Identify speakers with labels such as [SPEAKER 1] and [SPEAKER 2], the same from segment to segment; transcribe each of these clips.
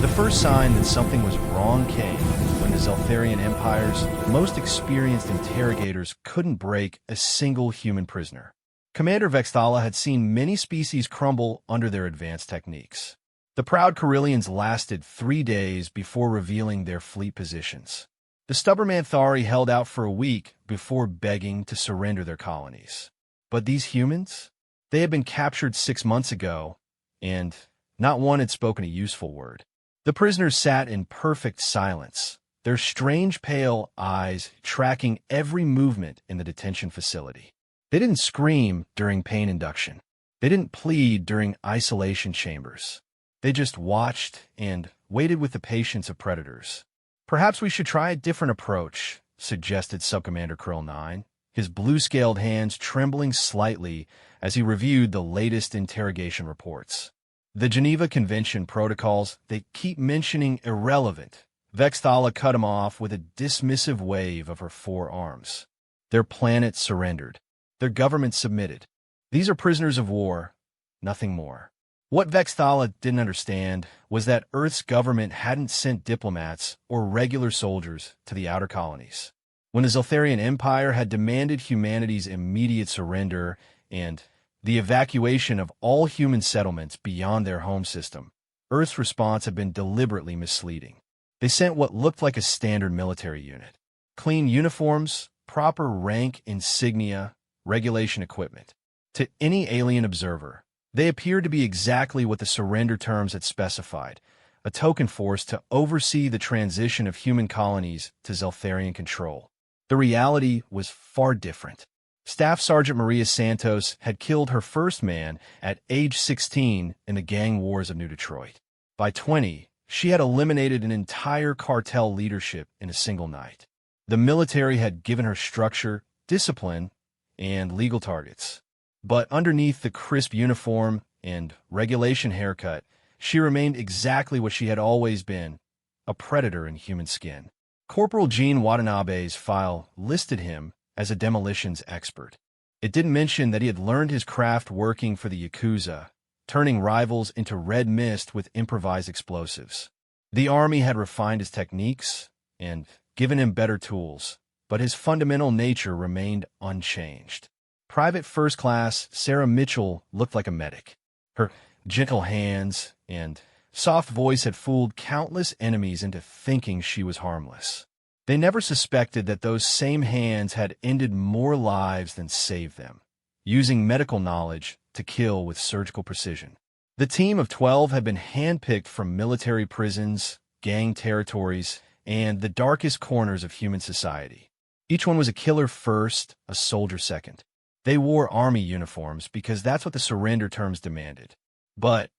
[SPEAKER 1] The first sign that something was wrong came when the Zeltharian Empire's most experienced interrogators couldn't break a single human prisoner. Commander Vexthala had seen many species crumble under their advanced techniques. The proud Carillions lasted 3 days before revealing their fleet positions. The stubborn Manthari held out for a week before begging to surrender their colonies. But these humans? They had been captured 6 months ago, and not one had spoken a useful word. The prisoners sat in perfect silence, their strange pale eyes tracking every movement in the detention facility. They didn't scream during pain induction. They didn't plead during isolation chambers. They just watched and waited with the patience of predators. "Perhaps we should try a different approach," suggested Subcommander Krill 9, his blue-scaled hands trembling slightly as he reviewed the latest interrogation reports. "The Geneva Convention protocols, they keep mentioning irrelevant." Vexthala cut him off with a dismissive wave of her 4 arms. Their planet surrendered. Their government submitted. These are prisoners of war, nothing more. What Vexthala didn't understand was that Earth's government hadn't sent diplomats or regular soldiers to the outer colonies. When the Zeltharian Empire had demanded humanity's immediate surrender and the evacuation of all human settlements beyond their home system, Earth's response had been deliberately misleading. They sent what looked like a standard military unit. Clean uniforms, proper rank insignia, regulation equipment. To any alien observer, they appeared to be exactly what the surrender terms had specified, a token force to oversee the transition of human colonies to Zeltharian control. The reality was far different. Staff Sergeant Maria Santos had killed her first man at age 16 in the gang wars of New Detroit. By 20, she had eliminated an entire cartel leadership in a single night. The military had given her structure, discipline, and legal targets. But underneath the crisp uniform and regulation haircut, she remained exactly what she had always been, a predator in human skin. Corporal Gene Watanabe's file listed him as a demolitions expert. It didn't mention that he had learned his craft working for the Yakuza, turning rivals into red mist with improvised explosives. The Army had refined his techniques and given him better tools, but his fundamental nature remained unchanged. Private First Class Sarah Mitchell looked like a medic. Her gentle hands and soft voice had fooled countless enemies into thinking she was harmless. They never suspected that those same hands had ended more lives than saved them, using medical knowledge to kill with surgical precision. The team of 12 had been handpicked from military prisons, gang territories, and the darkest corners of human society. Each one was a killer first, a soldier second. They wore army uniforms because that's what the surrender terms demanded. But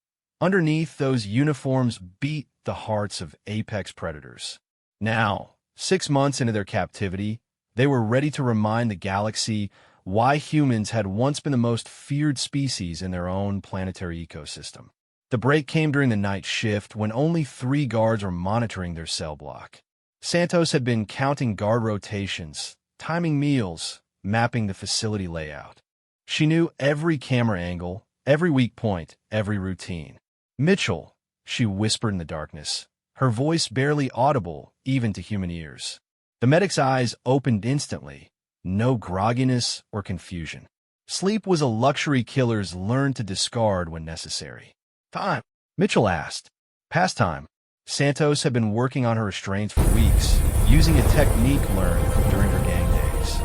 [SPEAKER 1] underneath those uniforms beat the hearts of apex predators. Now, 6 months into their captivity, they were ready to remind the galaxy why humans had once been the most feared species in their own planetary ecosystem. The break came during the night shift when only 3 guards were monitoring their cell block. Santos had been counting guard rotations, timing meals, mapping the facility layout. She knew every camera angle, every weak point, every routine. "Mitchell," she whispered in the darkness, her voice barely audible even to human ears. The medic's eyes opened instantly, no grogginess or confusion. Sleep was a luxury killers learned to discard when necessary. "Time?" Mitchell asked. "Past time." Santos had been working on her restraints for weeks, using a technique learned during her gang days.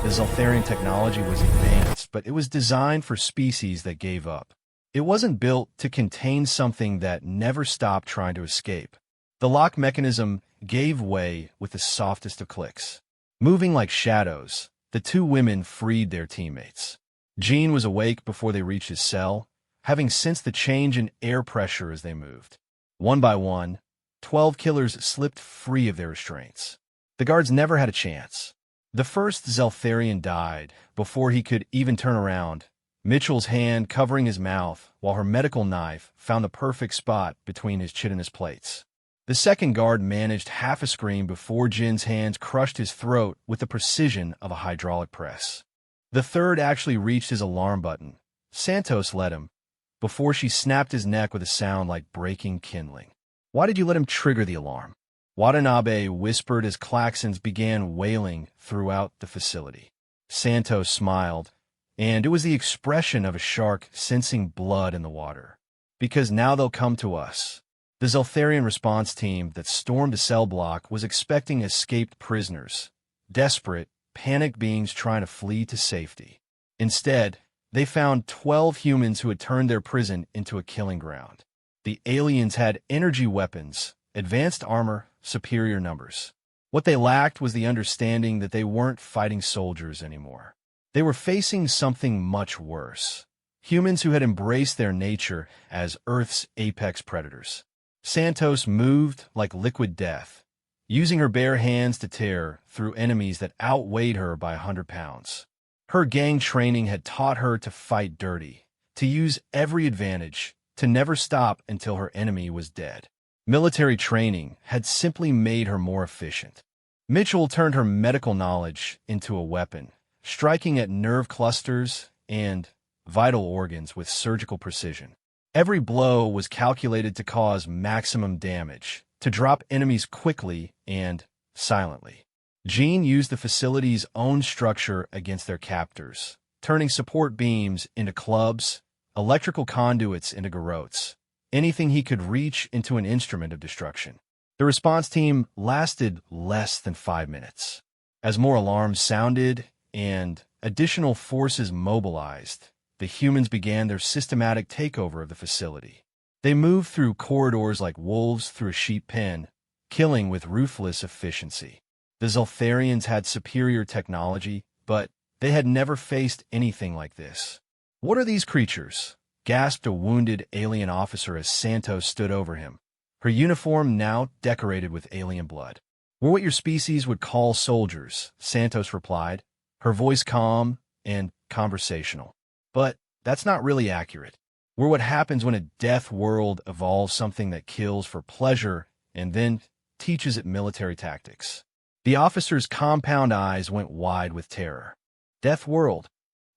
[SPEAKER 1] The Zeltharian technology was advanced, but it was designed for species that gave up. It wasn't built to contain something that never stopped trying to escape. The lock mechanism gave way with the softest of clicks. Moving like shadows, the 2 women freed their teammates. Gene was awake before they reached his cell, having sensed the change in air pressure as they moved. One by one, 12 killers slipped free of their restraints. The guards never had a chance. The first Zeltharian died before he could even turn around, Mitchell's hand covering his mouth while her medical knife found the perfect spot between his chitinous plates. The second guard managed half a scream before Jin's hands crushed his throat with the precision of a hydraulic press. The third actually reached his alarm button. Santos led him, before she snapped his neck with a sound like breaking kindling. Why did you let him trigger the alarm? Watanabe whispered as klaxons began wailing throughout the facility. Santos smiled, and it was the expression of a shark sensing blood in the water. Because now they'll come to us. The Zeltharian response team that stormed the cell block was expecting escaped prisoners, desperate, panicked beings trying to flee to safety. Instead, they found 12 humans who had turned their prison into a killing ground. The aliens had energy weapons, advanced armor, superior numbers. What they lacked was the understanding that they weren't fighting soldiers anymore. They were facing something much worse. Humans who had embraced their nature as Earth's apex predators. Santos moved like liquid death, using her bare hands to tear through enemies that outweighed her by 100 pounds. Her gang training had taught her to fight dirty, to use every advantage, to never stop until her enemy was dead. Military training had simply made her more efficient. Mitchell turned her medical knowledge into a weapon, striking at nerve clusters and vital organs with surgical precision. Every blow was calculated to cause maximum damage, to drop enemies quickly and silently. Jean used the facility's own structure against their captors, turning support beams into clubs, electrical conduits into garrotes, anything he could reach into an instrument of destruction. The response team lasted less than 5 minutes. As more alarms sounded and additional forces mobilized, the humans began their systematic takeover of the facility. They moved through corridors like wolves through a sheep pen, killing with ruthless efficiency. The Zeltharians had superior technology, but they had never faced anything like this. "What are these creatures?" gasped a wounded alien officer as Santos stood over him, her uniform now decorated with alien blood. "We're what your species would call soldiers," Santos replied, her voice calm and conversational. "But that's not really accurate. We're what happens when a death world evolves something that kills for pleasure and then teaches it military tactics." The officer's compound eyes went wide with terror. "Death world?"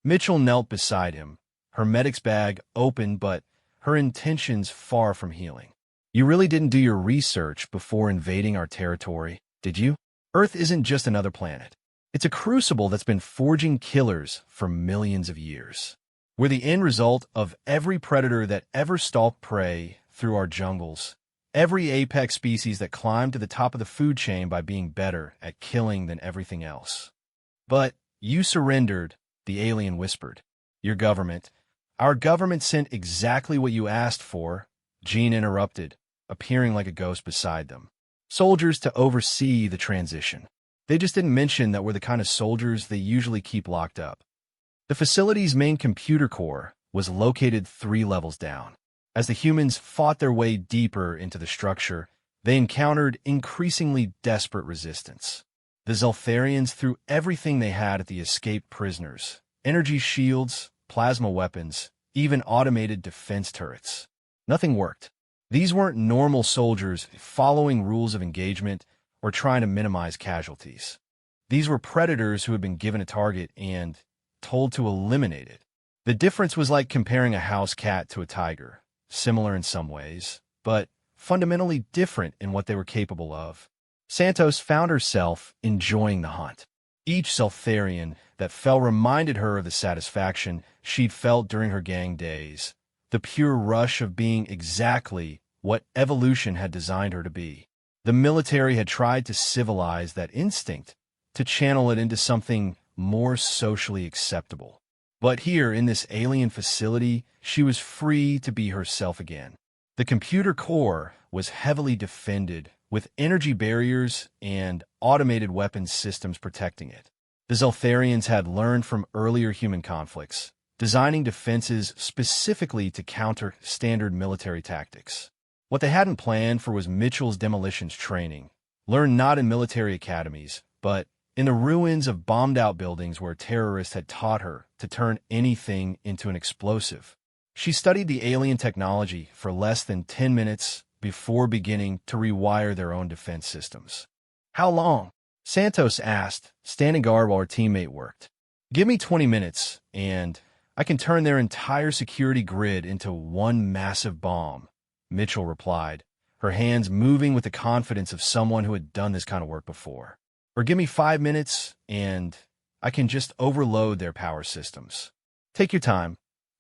[SPEAKER 1] Mitchell knelt beside him, her medic's bag open but her intentions far from healing. "You really didn't do your research before invading our territory, did you? Earth isn't just another planet. It's a crucible that's been forging killers for millions of years. We're the end result of every predator that ever stalked prey through our jungles, every apex species that climbed to the top of the food chain by being better at killing than everything else. But you surrendered," the alien whispered. "Your government. Our government sent exactly what you asked for," Jean interrupted, appearing like a ghost beside them. "Soldiers to oversee the transition. They just didn't mention that we're the kind of soldiers they usually keep locked up." The facility's main computer core was located 3 levels down. As the humans fought their way deeper into the structure, they encountered increasingly desperate resistance. The Zeltharians threw everything they had at the escaped prisoners: energy shields, plasma weapons, even automated defense turrets. Nothing worked. These weren't normal soldiers following rules of engagement or trying to minimize casualties. These were predators who had been given a target and told to eliminate it. The difference was like comparing a house cat to a tiger, similar in some ways, but fundamentally different in what they were capable of. Santos found herself enjoying the hunt. Each Zeltharian that fell reminded her of the satisfaction she'd felt during her gang days, the pure rush of being exactly what evolution had designed her to be. The military had tried to civilize that instinct, to channel it into something more socially acceptable. But here, in this alien facility, she was free to be herself again. The computer core was heavily defended, with energy barriers and automated weapons systems protecting it. The Zeltharians had learned from earlier human conflicts, designing defenses specifically to counter standard military tactics. What they hadn't planned for was Mitchell's demolitions training, learned not in military academies, but in the ruins of bombed-out buildings where terrorists had taught her to turn anything into an explosive. She studied the alien technology for less than 10 minutes before beginning to rewire their own defense systems. "How long?" Santos asked, standing guard while her teammate worked. "Give me 20 minutes, and I can turn their entire security grid into one massive bomb," Mitchell replied, her hands moving with the confidence of someone who had done this kind of work before. Or give me 5 minutes, and I can just overload their power systems. Take your time,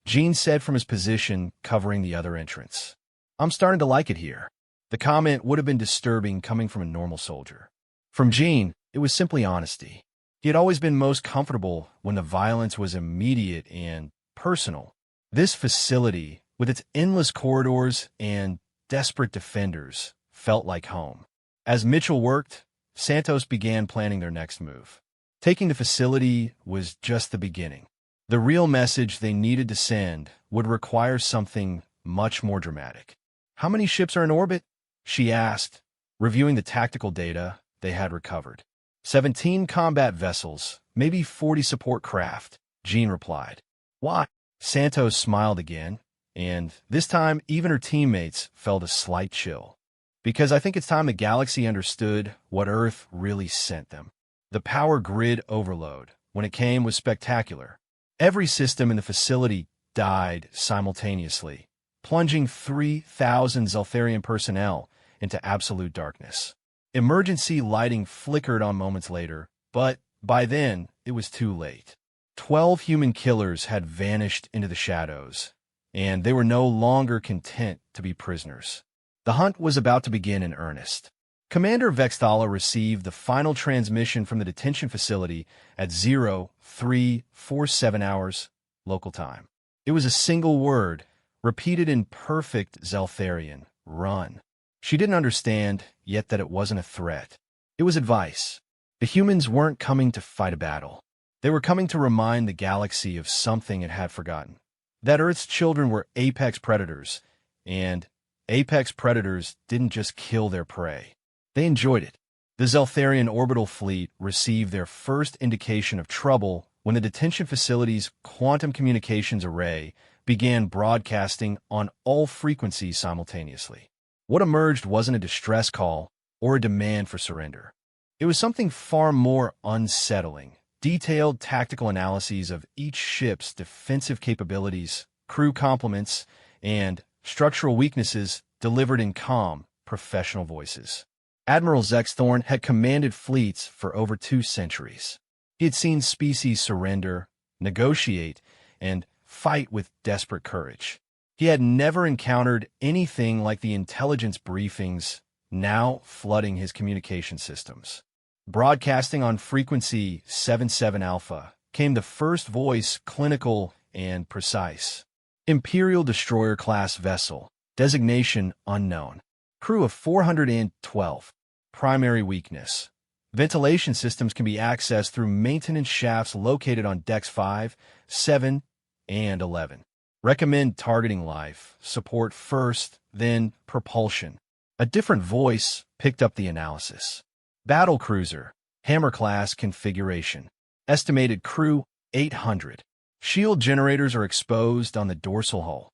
[SPEAKER 1] Gene said from his position covering the other entrance. I'm starting to like it here. The comment would have been disturbing coming from a normal soldier. From Gene, it was simply honesty. He had always been most comfortable when the violence was immediate and personal. This facility, with its endless corridors and desperate defenders, felt like home. As Mitchell worked, Santos began planning their next move. Taking the facility was just the beginning. The real message they needed to send would require something much more dramatic. How many ships are in orbit? She asked, reviewing the tactical data they had recovered. 17 combat vessels, maybe 40 support craft, Gene replied. Why? Santos smiled again, and this time even her teammates felt a slight chill. Because I think it's time the galaxy understood what Earth really sent them. The power grid overload, when it came, was spectacular. Every system in the facility died simultaneously, plunging 3,000 Zeltharian personnel into absolute darkness. Emergency lighting flickered on moments later, but by then it was too late. 12 human killers had vanished into the shadows, and they were no longer content to be prisoners. The hunt was about to begin in earnest. Commander Vextala received the final transmission from the detention facility at 0347 hours local time. It was a single word, repeated in perfect Zeltharian, run. She didn't understand yet that it wasn't a threat. It was advice. The humans weren't coming to fight a battle. They were coming to remind the galaxy of something it had forgotten. That Earth's children were apex predators, and apex predators didn't just kill their prey. They enjoyed it. The Zeltharian orbital fleet received their first indication of trouble when the detention facility's quantum communications array began broadcasting on all frequencies simultaneously. What emerged wasn't a distress call or a demand for surrender. It was something far more unsettling. Detailed tactical analyses of each ship's defensive capabilities, crew complements, and structural weaknesses delivered in calm, professional voices. Admiral Zexthorn had commanded fleets for over 2 centuries. He had seen species surrender, negotiate, and fight with desperate courage. He had never encountered anything like the intelligence briefings now flooding his communication systems. Broadcasting on frequency 77 Alpha came the first voice, clinical and precise. Imperial Destroyer-class vessel, designation unknown. Crew of 412. Primary weakness. Ventilation systems can be accessed through maintenance shafts located on decks 5, 7, and 11. Recommend targeting life, support first, then propulsion. A different voice picked up the analysis. Battle cruiser, Hammer-class configuration. Estimated crew, 800. Shield generators are exposed on the dorsal hull.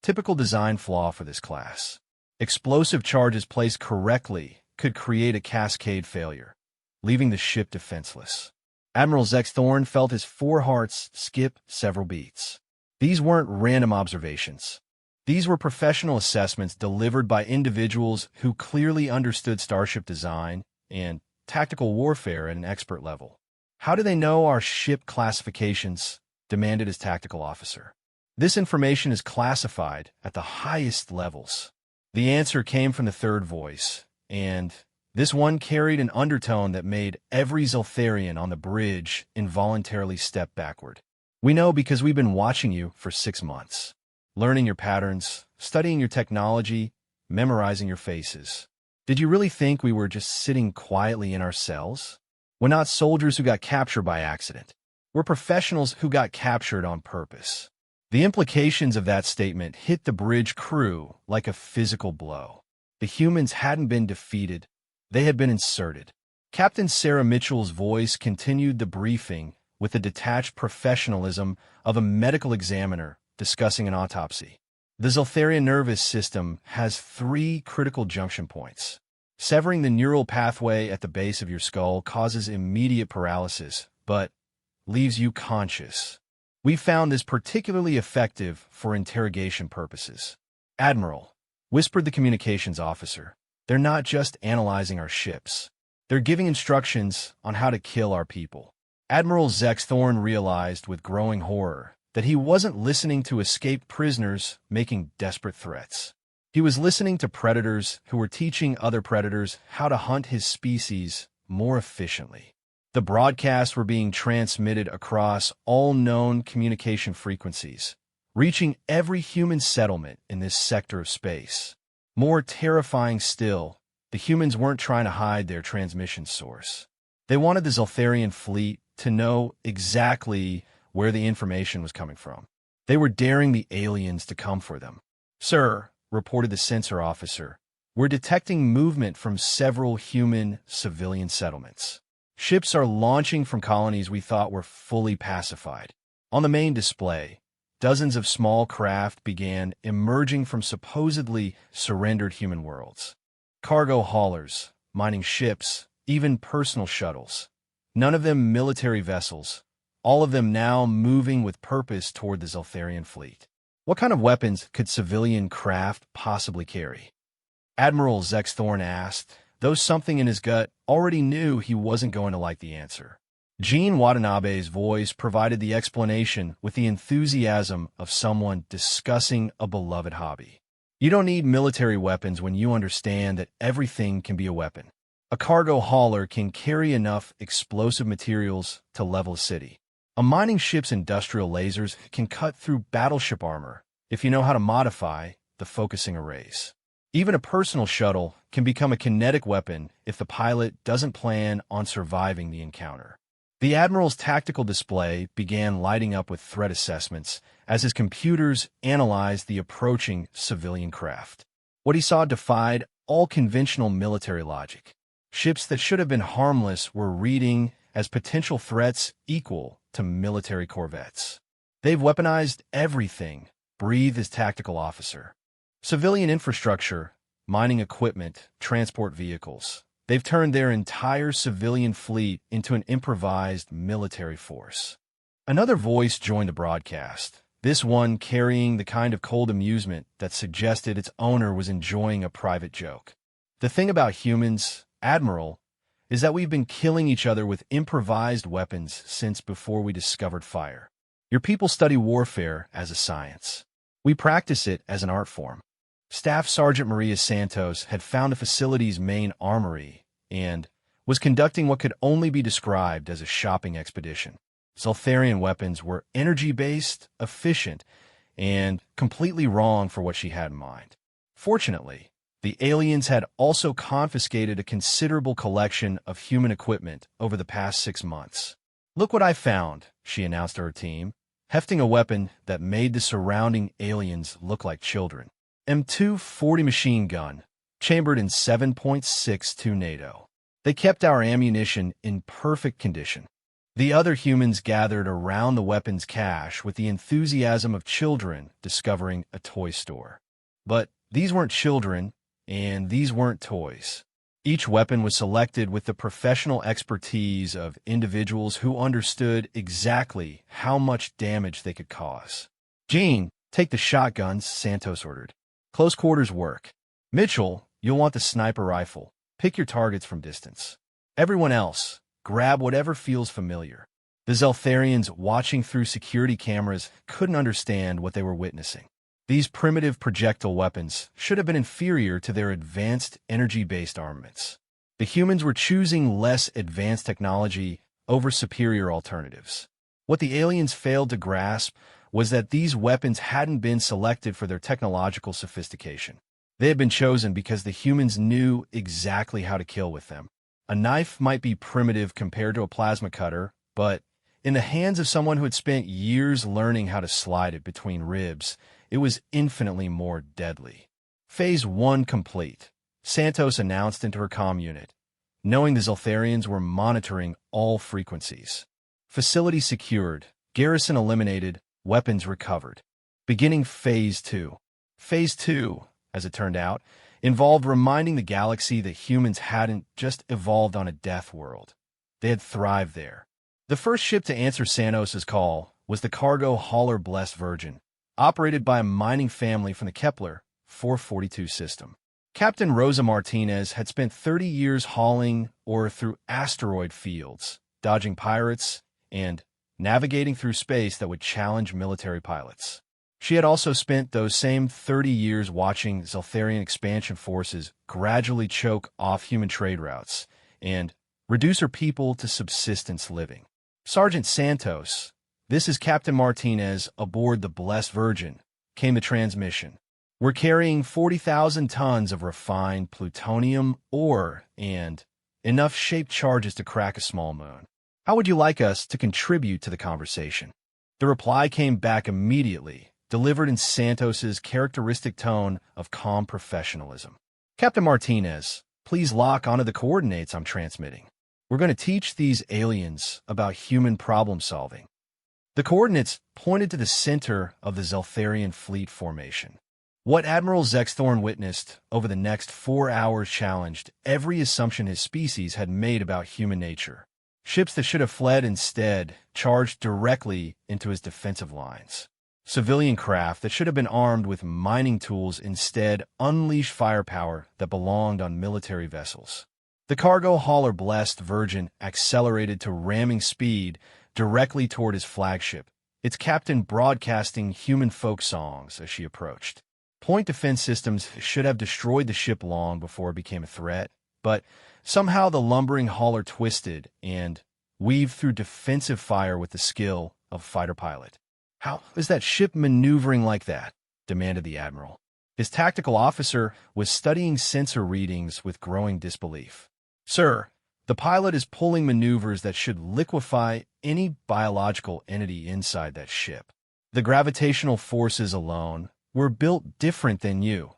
[SPEAKER 1] Typical design flaw for this class. Explosive charges placed correctly could create a cascade failure, leaving the ship defenseless. Admiral Zexthorn felt his 4 hearts skip several beats. These weren't random observations. These were professional assessments delivered by individuals who clearly understood starship design and tactical warfare at an expert level. How do they know our ship classifications? Demanded his tactical officer. This information is classified at the highest levels. The answer came from the third voice, and this one carried an undertone that made every Zeltharian on the bridge involuntarily step backward. We know because we've been watching you for 6 months, learning your patterns, studying your technology, memorizing your faces. Did you really think we were just sitting quietly in our cells? We're not soldiers who got captured by accident. We're professionals who got captured on purpose. The implications of that statement hit the bridge crew like a physical blow. The humans hadn't been defeated. They had been inserted. Captain Sarah Mitchell's voice continued the briefing with the detached professionalism of a medical examiner discussing an autopsy. The Zeltharian nervous system has 3 critical junction points. Severing the neural pathway at the base of your skull causes immediate paralysis, but leaves you conscious. We found this particularly effective for interrogation purposes. Admiral, whispered the communications officer. "They're not just analyzing our ships. They're giving instructions on how to kill our people." Admiral Zex Thorne realized with growing horror that he wasn't listening to escaped prisoners making desperate threats. He was listening to predators who were teaching other predators how to hunt his species more efficiently. The broadcasts were being transmitted across all known communication frequencies, reaching every human settlement in this sector of space. More terrifying still, the humans weren't trying to hide their transmission source. They wanted the Zeltharian fleet to know exactly where the information was coming from. They were daring the aliens to come for them. "Sir," reported the sensor officer, "we're detecting movement from several human civilian settlements. Ships are launching from colonies we thought were fully pacified." On the main display, dozens of small craft began emerging from supposedly surrendered human worlds. Cargo haulers, mining ships, even personal shuttles. None of them military vessels, all of them now moving with purpose toward the Zeltharian fleet. What kind of weapons could civilian craft possibly carry? Admiral Zex Thorne asked, though something in his gut already knew he wasn't going to like the answer. Gene Watanabe's voice provided the explanation with the enthusiasm of someone discussing a beloved hobby. "You don't need military weapons when you understand that everything can be a weapon. A cargo hauler can carry enough explosive materials to level a city. A mining ship's industrial lasers can cut through battleship armor if you know how to modify the focusing arrays. Even a personal shuttle can become a kinetic weapon if the pilot doesn't plan on surviving the encounter." The Admiral's tactical display began lighting up with threat assessments as his computers analyzed the approaching civilian craft. What he saw defied all conventional military logic. Ships that should have been harmless were reading as potential threats equal to military corvettes. "They've weaponized everything," breathed his tactical officer. "Civilian infrastructure, mining equipment, transport vehicles. They've turned their entire civilian fleet into an improvised military force." Another voice joined the broadcast, this one carrying the kind of cold amusement that suggested its owner was enjoying a private joke. "The thing about humans, Admiral, is that we've been killing each other with improvised weapons since before we discovered fire. Your people study warfare as a science. We practice it as an art form." Staff Sergeant Maria Santos had found the facility's main armory and was conducting what could only be described as a shopping expedition. Zeltharian weapons were energy-based, efficient, and completely wrong for what she had in mind. Fortunately, the aliens had also confiscated a considerable collection of human equipment over the past 6 months. "Look what I found," she announced to her team, hefting a weapon that made the surrounding aliens look like children. M240 machine gun, chambered in 7.62 NATO. They kept our ammunition in perfect condition. The other humans gathered around the weapons cache with the enthusiasm of children discovering a toy store. But these weren't children, and these weren't toys. Each weapon was selected with the professional expertise of individuals who understood exactly how much damage they could cause. "Gene, take the shotguns," Santos ordered. "Close quarters work. Mitchell, you'll want the sniper rifle. Pick your targets from distance. Everyone else, grab whatever feels familiar." The Zeltharians watching through security cameras couldn't understand what they were witnessing. These primitive projectile weapons should have been inferior to their advanced energy-based armaments. The humans were choosing less advanced technology over superior alternatives. What the aliens failed to grasp was that these weapons hadn't been selected for their technological sophistication. They had been chosen because the humans knew exactly how to kill with them. A knife might be primitive compared to a plasma cutter, but in the hands of someone who had spent years learning how to slide it between ribs, it was infinitely more deadly. "Phase 1 complete," Santos announced into her comm unit, knowing the Zeltharians were monitoring all frequencies. "Facility secured, garrison eliminated, weapons recovered. Beginning Phase 2. Phase 2, as it turned out, involved reminding the galaxy that humans hadn't just evolved on a death world. They had thrived there. The first ship to answer Santos' call was the cargo hauler Blessed Virgin, operated by a mining family from the Kepler 442 system. Captain Rosa Martinez had spent 30 years hauling ore through asteroid fields, dodging pirates, and navigating through space that would challenge military pilots. She had also spent those same 30 years watching Zeltharian expansion forces gradually choke off human trade routes and reduce her people to subsistence living. Sergeant Santos, this is Captain Martinez aboard the Blessed Virgin, came the transmission. We're carrying 40,000 tons of refined plutonium ore and enough shaped charges to crack a small moon. How would you like us to contribute to the conversation? The reply came back immediately, delivered in Santos's characteristic tone of calm professionalism. Captain Martinez, please lock onto the coordinates I'm transmitting. We're going to teach these aliens about human problem solving. The coordinates pointed to the center of the Zeltharian fleet formation. What Admiral Zexthorn witnessed over the next 4 hours challenged every assumption his species had made about human nature. Ships that should have fled instead charged directly into his defensive lines. Civilian craft that should have been armed with mining tools instead unleashed firepower that belonged on military vessels. The cargo hauler Blessed Virgin accelerated to ramming speed directly toward his flagship, its captain broadcasting human folk songs as she approached. Point defense systems should have destroyed the ship long before it became a threat, but somehow the lumbering hauler twisted and weaved through defensive fire with the skill of a fighter pilot. "How is that ship maneuvering like that?" demanded the admiral. His tactical officer was studying sensor readings with growing disbelief. "Sir, the pilot is pulling maneuvers that should liquefy any biological entity inside that ship. The gravitational forces alone were built different than you,"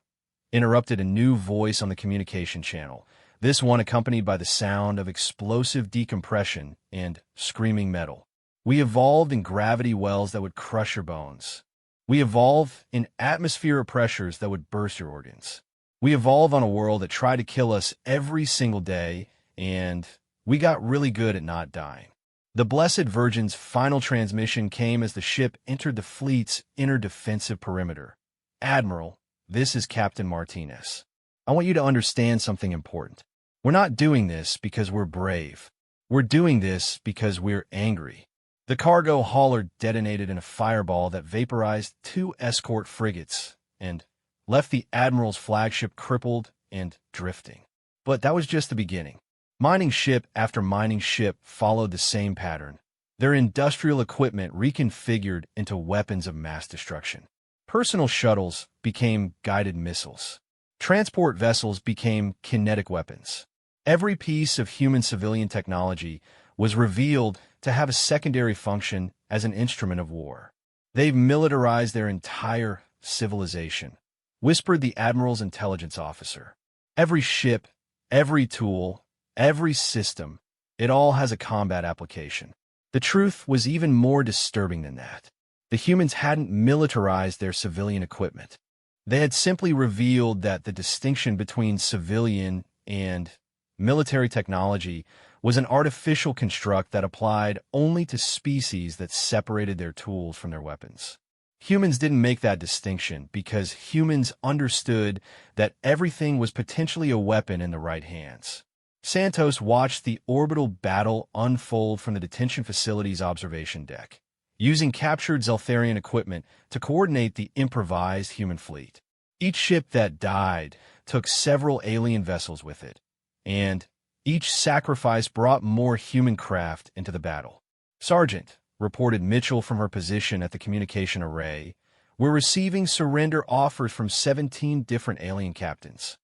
[SPEAKER 1] interrupted a new voice on the communication channel, this one accompanied by the sound of explosive decompression and screaming metal. "We evolved in gravity wells that would crush your bones. We evolve in atmospheric pressures that would burst your organs. We evolve on a world that tried to kill us every single day, and we got really good at not dying." The Blessed Virgin's final transmission came as the ship entered the fleet's inner defensive perimeter. "Admiral, this is Captain Martinez. I want you to understand something important. We're not doing this because we're brave. We're doing this because we're angry." The cargo hauler detonated in a fireball that vaporized 2 escort frigates and left the admiral's flagship crippled and drifting. But that was just the beginning. Mining ship after mining ship followed the same pattern, their industrial equipment reconfigured into weapons of mass destruction. Personal shuttles became guided missiles. Transport vessels became kinetic weapons. Every piece of human civilian technology was revealed to have a secondary function as an instrument of war. "They've militarized their entire civilization," whispered the admiral's intelligence officer. "Every ship, every tool, every system, it all has a combat application." The truth was even more disturbing than that. The humans hadn't militarized their civilian equipment. They had simply revealed that the distinction between civilian and military technology was an artificial construct that applied only to species that separated their tools from their weapons. Humans didn't make that distinction because humans understood that everything was potentially a weapon in the right hands. Santos watched the orbital battle unfold from the detention facility's observation deck, using captured Zeltharian equipment to coordinate the improvised human fleet. Each ship that died took several alien vessels with it, and each sacrifice brought more human craft into the battle. "Sergeant," reported Mitchell from her position at the communication array, "we're receiving surrender offers from 17 different alien captains."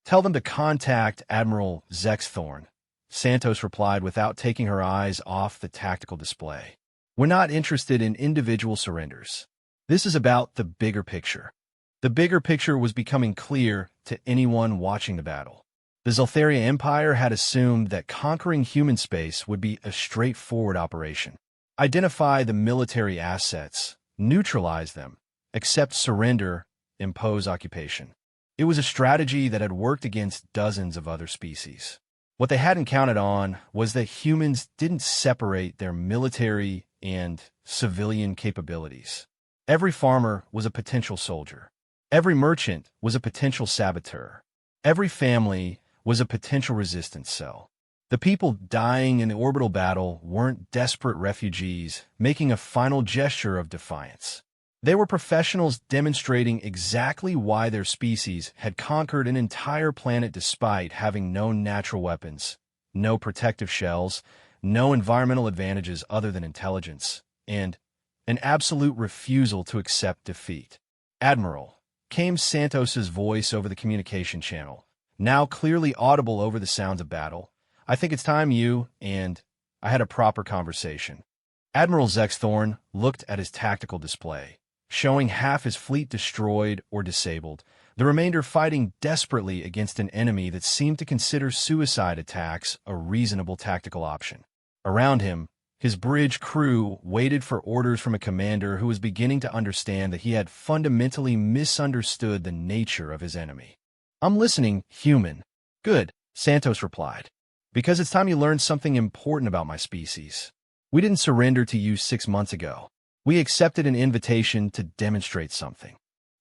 [SPEAKER 1] "Tell them to contact Admiral Zexthorn," Santos replied without taking her eyes off the tactical display. "We're not interested in individual surrenders. This is about the bigger picture." The bigger picture was becoming clear to anyone watching the battle. The Zeltharian Empire had assumed that conquering human space would be a straightforward operation. Identify the military assets, neutralize them, accept surrender, impose occupation. It was a strategy that had worked against dozens of other species. What they hadn't counted on was that humans didn't separate their military and civilian capabilities. Every farmer was a potential soldier. Every merchant was a potential saboteur. Every family was a potential resistance cell. The people dying in the orbital battle weren't desperate refugees making a final gesture of defiance. They were professionals demonstrating exactly why their species had conquered an entire planet despite having no natural weapons, no protective shells, no environmental advantages other than intelligence, and an absolute refusal to accept defeat. "Admiral," came Santos's voice over the communication channel, now clearly audible over the sounds of battle. "I think it's time you and I had a proper conversation." Admiral Zexthorn looked at his tactical display, showing half his fleet destroyed or disabled, the remainder fighting desperately against an enemy that seemed to consider suicide attacks a reasonable tactical option. Around him, his bridge crew waited for orders from a commander who was beginning to understand that he had fundamentally misunderstood the nature of his enemy. "I'm listening, human." "Good," Santos replied. "Because it's time you learned something important about my species. We didn't surrender to you 6 months ago. We accepted an invitation to demonstrate something."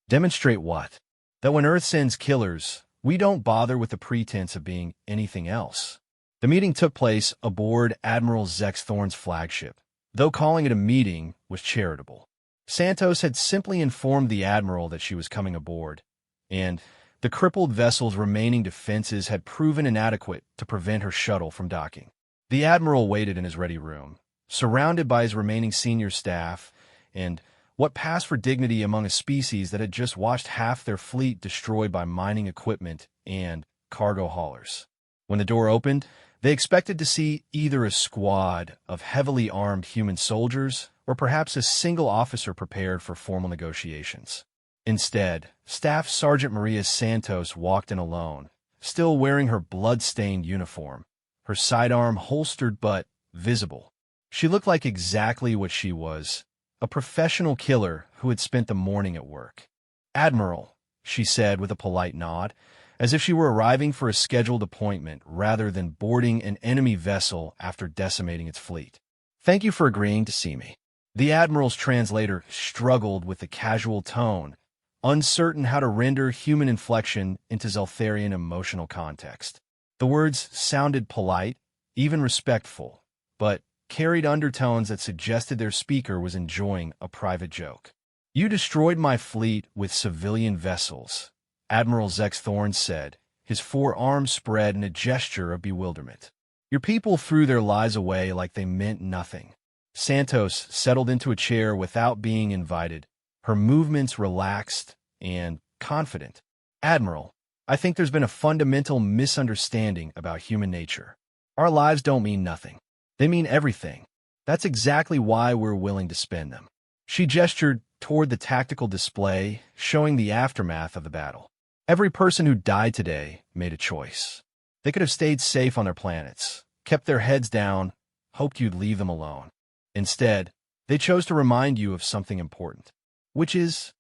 [SPEAKER 1] "Demonstrate what?" "That when Earth sends killers, we don't bother with the pretense of being anything else." The meeting took place aboard Admiral Zexthorn's flagship, though calling it a meeting was charitable. Santos had simply informed the Admiral that she was coming aboard, and the crippled vessel's remaining defenses had proven inadequate to prevent her shuttle from docking. The Admiral waited in his ready room, surrounded by his remaining senior staff, and what passed for dignity among a species that had just watched half their fleet destroyed by mining equipment and cargo haulers. When the door opened, they expected to see either a squad of heavily armed human soldiers or perhaps a single officer prepared for formal negotiations. Instead, Staff Sergeant Maria Santos walked in alone, still wearing her blood-stained uniform, her sidearm holstered but visible. She looked like exactly what she was, a professional killer who had spent the morning at work. "Admiral," she said with a polite nod, as if she were arriving for a scheduled appointment rather than boarding an enemy vessel after decimating its fleet. "Thank you for agreeing to see me." The Admiral's translator struggled with the casual tone, uncertain how to render human inflection into Zeltharian emotional context. The words sounded polite, even respectful, but carried undertones that suggested their speaker was enjoying a private joke. "You destroyed my fleet with civilian vessels," Admiral Zexthorn said, his forearms spread in a gesture of bewilderment. "Your people threw their lives away like they meant nothing." Santos settled into a chair without being invited, her movements relaxed and confident. "Admiral, I think there's been a fundamental misunderstanding about human nature. Our lives don't mean nothing. They mean everything. That's exactly why we're willing to spend them." She gestured toward the tactical display, showing the aftermath of the battle. "Every person who died today made a choice. They could have stayed safe on their planets, kept their heads down, hoped you'd leave them alone. Instead, they chose to remind you of something important, which is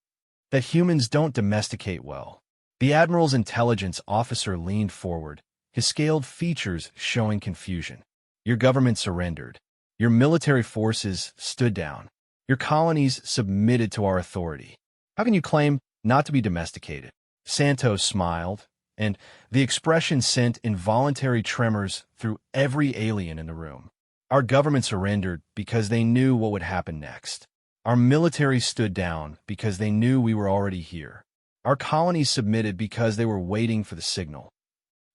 [SPEAKER 1] that humans don't domesticate well." The Admiral's intelligence officer leaned forward, his scaled features showing confusion. "Your government surrendered. Your military forces stood down. Your colonies submitted to our authority. How can you claim not to be domesticated?" Santos smiled, and the expression sent involuntary tremors through every alien in the room. "Our government surrendered because they knew what would happen next. Our military stood down because they knew we were already here. Our colonies submitted because they were waiting for the signal."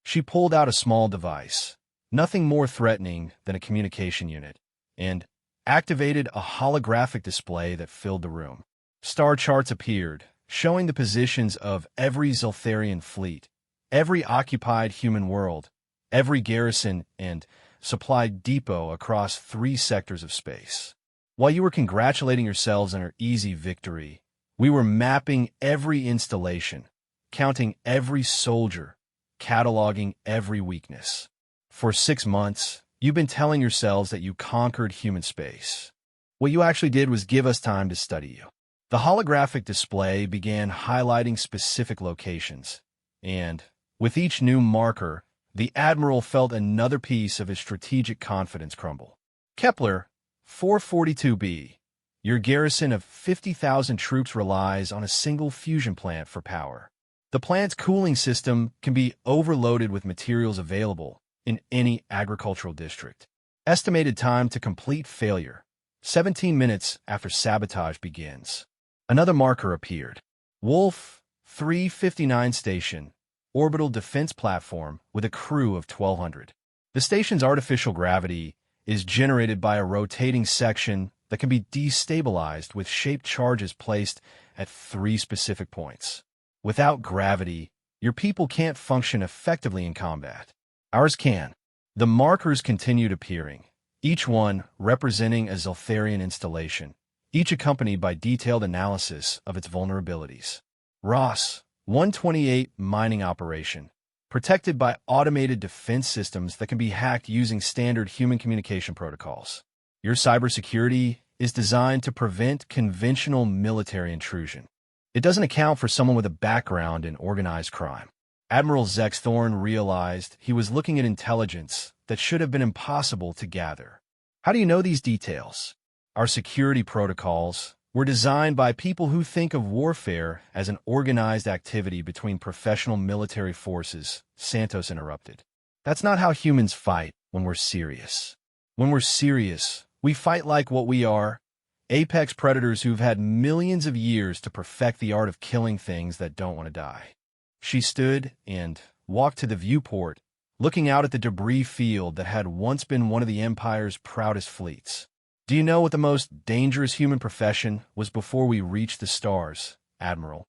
[SPEAKER 1] She pulled out a small device, nothing more threatening than a communication unit, and activated a holographic display that filled the room. Star charts appeared, showing the positions of every Zeltharian fleet, every occupied human world, every garrison and supply depot across 3 sectors of space. While you were congratulating yourselves on your easy victory, we were mapping every installation, counting every soldier, cataloging every weakness. For 6 months, you've been telling yourselves that you conquered human space. What you actually did was give us time to study you. The holographic display began highlighting specific locations, and with each new marker, the Admiral felt another piece of his strategic confidence crumble. "Kepler 442b, Your garrison of 50,000 troops relies on a single fusion plant for power. The plant's cooling system can be overloaded with materials available in any agricultural district. Estimated time to complete failure, 17 minutes after sabotage begins. Another marker appeared. Wolf 359 Station, orbital defense platform with a crew of 1,200. The station's artificial gravity is generated by a rotating section that can be destabilized with shaped charges placed at 3 specific points. Without gravity, your people can't function effectively in combat. Ours can. The markers continued appearing, each one representing a Zeltharian installation, each accompanied by detailed analysis of its vulnerabilities. Ross 128 Mining Operation, protected by automated defense systems that can be hacked using standard human communication protocols. Your cybersecurity is designed to prevent conventional military intrusion. It doesn't account for someone with a background in organized crime. Admiral Zex Thorne realized he was looking at intelligence that should have been impossible to gather. How do you know these details? Our security protocols were designed by people who think of warfare as an organized activity between professional military forces, Santos interrupted. That's not how humans fight when we're serious. When we're serious, we fight like what we are, apex predators who've had millions of years to perfect the art of killing things that don't want to die. She stood and walked to the viewport, looking out at the debris field that had once been one of the Empire's proudest fleets. Do you know what the most dangerous human profession was before we reached the stars, Admiral?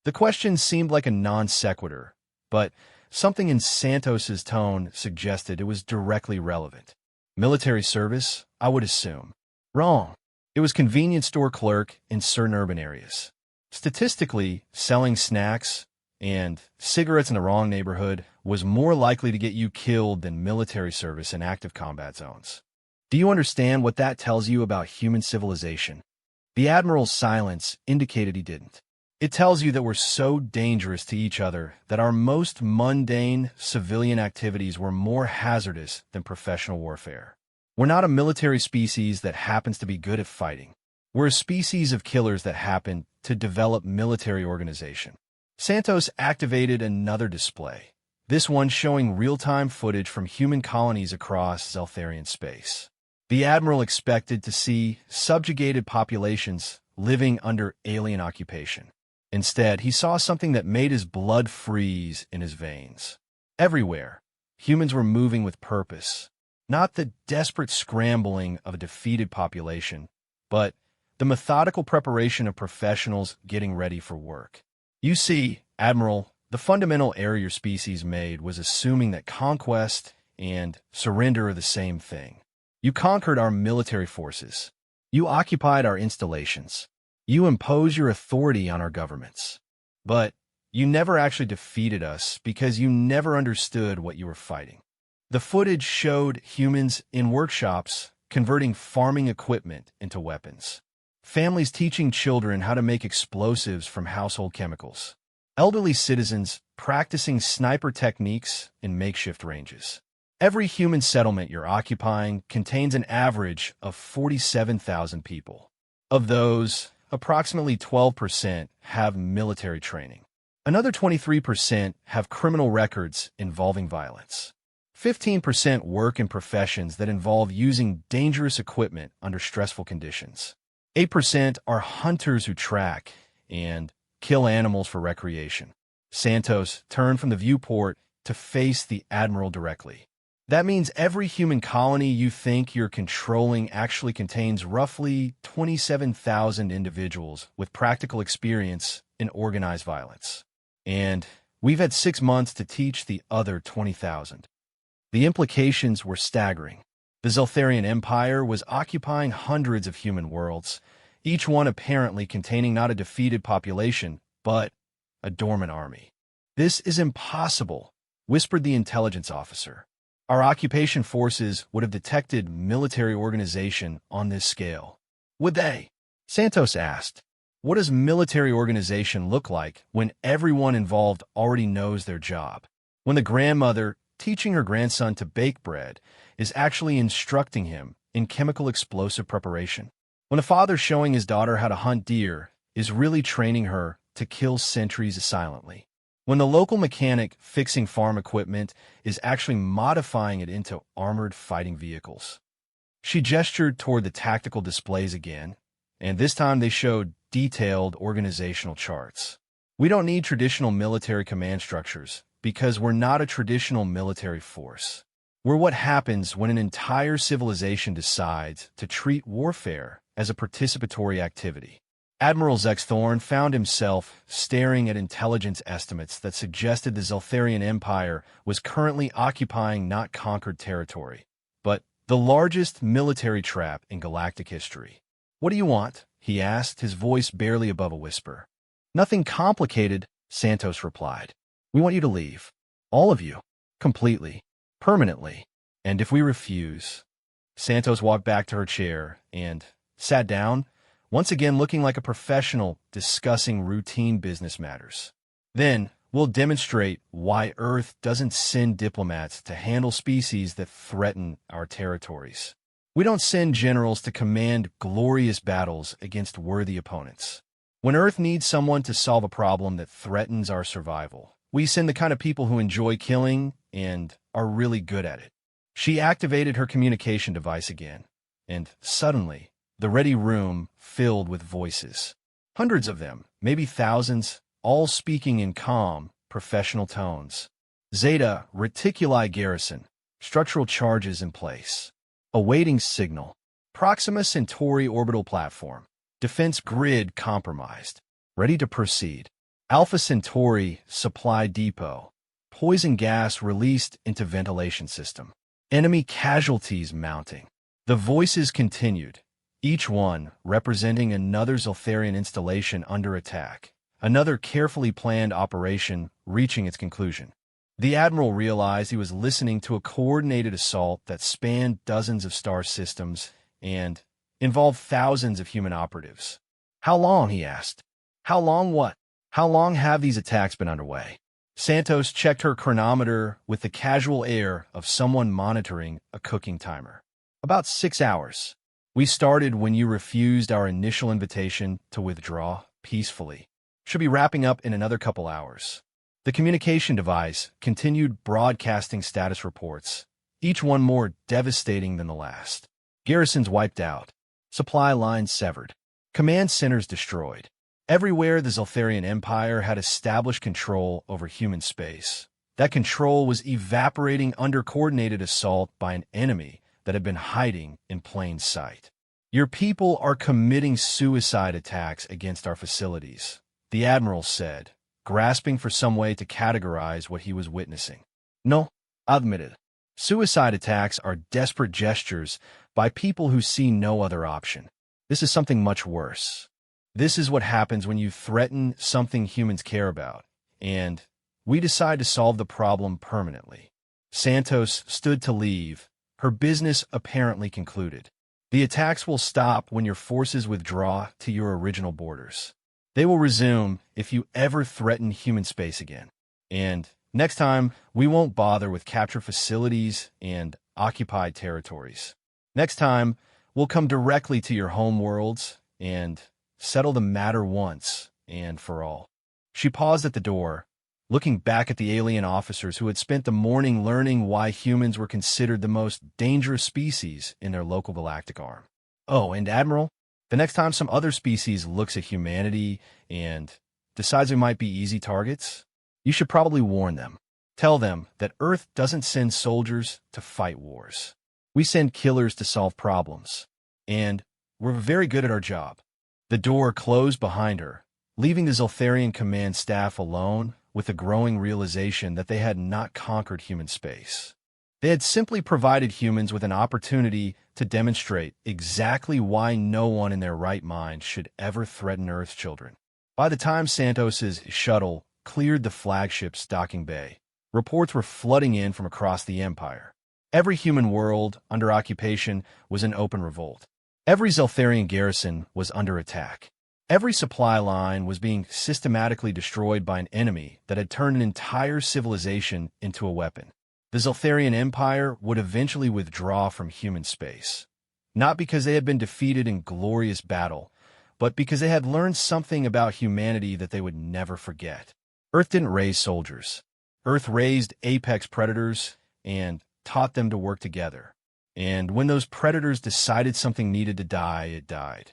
[SPEAKER 1] The question seemed like a non sequitur, but something in Santos's tone suggested it was directly relevant. Military service, I would assume. Wrong. It was convenience store clerk in certain urban areas. Statistically, selling snacks and cigarettes in the wrong neighborhood was more likely to get you killed than military service in active combat zones. Do you understand what that tells you about human civilization? The Admiral's silence indicated he didn't. It tells you that we're so dangerous to each other that our most mundane civilian activities were more hazardous than professional warfare. We're not a military species that happens to be good at fighting. We're a species of killers that happen to develop military organization. Santos activated another display, this one showing real-time footage from human colonies across Zeltharian space. The Admiral expected to see subjugated populations living under alien occupation. Instead, he saw something that made his blood freeze in his veins. Everywhere, humans were moving with purpose, not the desperate scrambling of a defeated population, but the methodical preparation of professionals getting ready for work. You see, Admiral, the fundamental error your species made was assuming that conquest and surrender are the same thing. You conquered our military forces. You occupied our installations. You impose your authority on our governments. But you never actually defeated us because you never understood what you were fighting. The footage showed humans in workshops converting farming equipment into weapons. Families teaching children how to make explosives from household chemicals. Elderly citizens practicing sniper techniques in makeshift ranges. Every human settlement you're occupying contains an average of 47,000 people. Of those, approximately 12% have military training. Another 23% have criminal records involving violence. 15% work in professions that involve using dangerous equipment under stressful conditions. 8% are hunters who track and kill animals for recreation. Santos turned from the viewport to face the Admiral directly. That means every human colony you think you're controlling actually contains roughly 27,000 individuals with practical experience in organized violence. And we've had 6 months to teach the other 20,000. The implications were staggering. The Zeltharian Empire was occupying hundreds of human worlds, each one apparently containing not a defeated population, but a dormant army. "This is impossible," whispered the intelligence officer. "Our occupation forces would have detected military organization on this scale." "Would they?" Santos asked. "What does military organization look like when everyone involved already knows their job? When the grandmother teaching her grandson to bake bread is actually instructing him in chemical explosive preparation? When a father showing his daughter how to hunt deer is really training her to kill sentries silently. When the local mechanic fixing farm equipment is actually modifying it into armored fighting vehicles. She gestured toward the tactical displays again, and this time they showed detailed organizational charts. We don't need traditional military command structures because we're not a traditional military force. We're what happens when an entire civilization decides to treat warfare as a participatory activity. Admiral Zex Thorne found himself staring at intelligence estimates that suggested the Zeltharian Empire was currently occupying not conquered territory, but the largest military trap in galactic history. "What do you want?" he asked, his voice barely above a whisper. "Nothing complicated," Santos replied. "We want you to leave. All of you. Completely. Permanently. And if we refuse..." Santos walked back to her chair and sat down, once again looking like a professional discussing routine business matters. "Then, we'll demonstrate why Earth doesn't send diplomats to handle species that threaten our territories. We don't send generals to command glorious battles against worthy opponents. When Earth needs someone to solve a problem that threatens our survival, we send the kind of people who enjoy killing and are really good at it." She activated her communication device again, and suddenly, the ready room filled with voices. Hundreds of them, maybe thousands, all speaking in calm, professional tones. "Zeta Reticuli Garrison. Structural charges in place. Awaiting signal. Proxima Centauri orbital platform. Defense grid compromised. Ready to proceed. Alpha Centauri supply depot. Poison gas released into ventilation system. Enemy casualties mounting." The voices continued, each one representing another Zeltharian installation under attack, another carefully planned operation reaching its conclusion. The Admiral realized he was listening to a coordinated assault that spanned dozens of star systems and involved thousands of human operatives. "How long?" he asked. "How long what? How long have these attacks been underway?" Santos checked her chronometer with the casual air of someone monitoring a cooking timer. "About 6 hours. We started when you refused our initial invitation to withdraw peacefully. Should be wrapping up in another couple hours." The communication device continued broadcasting status reports, each one more devastating than the last. Garrisons wiped out. Supply lines severed. Command centers destroyed. Everywhere the Zeltharian Empire had established control over human space, that control was evaporating under coordinated assault by an enemy that had been hiding in plain sight. "Your people are committing suicide attacks against our facilities," the Admiral said, grasping for some way to categorize what he was witnessing. "No," admitted. "Suicide attacks are desperate gestures by people who see no other option. This is something much worse. This is what happens when you threaten something humans care about, and we decide to solve the problem permanently." Santos stood to leave, her business apparently concluded. "The attacks will stop when your forces withdraw to your original borders. They will resume if you ever threaten human space again. And next time, we won't bother with captured facilities and occupied territories. Next time, we'll come directly to your home worlds and settle the matter once and for all." She paused at the door, looking back at the alien officers who had spent the morning learning why humans were considered the most dangerous species in their local galactic arm. "Oh, and Admiral, the next time some other species looks at humanity and decides we might be easy targets, you should probably warn them. Tell them that Earth doesn't send soldiers to fight wars. We send killers to solve problems. And we're very good at our job." The door closed behind her, leaving the Zeltharian command staff alone with a growing realization that they had not conquered human space. They had simply provided humans with an opportunity to demonstrate exactly why no one in their right mind should ever threaten Earth's children. By the time Santos's shuttle cleared the flagship's docking bay, reports were flooding in from across the Empire. Every human world under occupation was in open revolt. Every Zeltharian garrison was under attack. Every supply line was being systematically destroyed by an enemy that had turned an entire civilization into a weapon. The Zeltharian Empire would eventually withdraw from human space. not because they had been defeated in glorious battle, but because they had learned something about humanity that they would never forget. Earth didn't raise soldiers. Earth raised apex predators and taught them to work together. And when those predators decided something needed to die, it died.